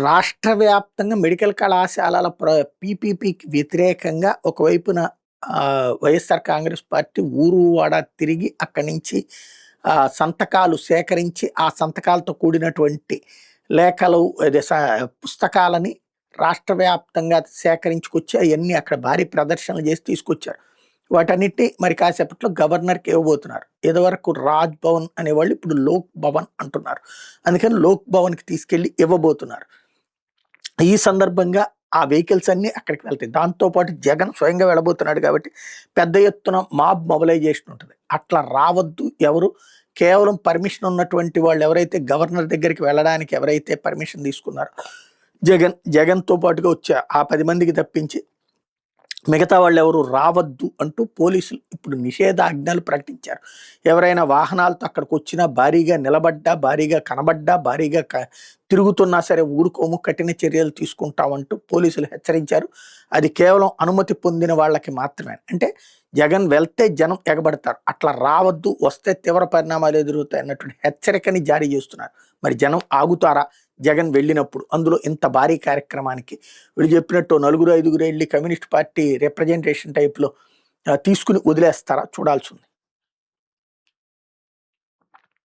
రాష్ట్ర వ్యాప్తంగా మెడికల్ కళాశాలల పీపీపీకి వ్యతిరేకంగా ఒకవైపున వైఎస్ఆర్ కాంగ్రెస్ పార్టీ ఊరు వాడ తిరిగి అక్కడి నుంచి సంతకాలు సేకరించి ఆ సంతకాలతో కూడినటువంటి లేఖలు పుస్తకాలని రాష్ట్ర వ్యాప్తంగా సేకరించుకొచ్చి అవన్నీ అక్కడ భారీ ప్రదర్శనలు చేసి తీసుకొచ్చారు. వాటన్నిటిని మరి కాసేపట్లో గవర్నర్కి ఇవ్వబోతున్నారు. ఇదివరకు రాజ్ భవన్ అనేవాళ్ళు ఇప్పుడు లోక్ భవన్ అంటున్నారు. అందుకని లోక్ భవన్కి తీసుకెళ్లి ఇవ్వబోతున్నారు. ఈ సందర్భంగా ఆ వెహికల్స్ అన్ని అక్కడికి వెళ్తాయి. దాంతోపాటు జగన్ స్వయంగా వెళ్ళబోతున్నాడు కాబట్టి పెద్ద ఎత్తున మాబ్ మొబిలైజేషన్ ఉంటుంది. అట్లా రావద్దు ఎవరు, కేవలం పర్మిషన్ ఉన్నటువంటి వాళ్ళు ఎవరైతే గవర్నర్ దగ్గరికి వెళ్ళడానికి ఎవరైతే పర్మిషన్ తీసుకున్నారో జగన్తో పాటుగా వచ్చే ఆ 10 మందికి తప్పించి మిగతా వాళ్ళు ఎవరు రావద్దు అంటూ పోలీసులు ఇప్పుడు నిషేధాజ్ఞలు ప్రకటించారు. ఎవరైనా వాహనాలతో అక్కడికి వచ్చినా, భారీగా నిలబడ్డా, భారీగా కనబడ్డా, భారీగా తిరుగుతున్నా సరే ఊరుకోము, కఠిన చర్యలు తీసుకుంటామంటూ పోలీసులు హెచ్చరించారు. అది కేవలం అనుమతి పొందిన వాళ్ళకి మాత్రమే. అంటే జగన్ వెళ్తే జనం ఎగబడతారు, అట్లా రావద్దు, వస్తే తీవ్ర పరిణామాలు ఎదురవుతాయి అన్నటువంటి హెచ్చరికని జారీ చేస్తున్నారు. మరి జనం ఆగుతారా జగన్ వెళ్ళినప్పుడు? అందులో ఇంత భారీ కార్యక్రమానికి వీళ్ళు చెప్పినట్టు 4-5 వెళ్ళి కమ్యూనిస్ట్ పార్టీ రిప్రజెంటేషన్ టైప్లో తీసుకుని వదిలేస్తారా చూడాల్సి ఉంది.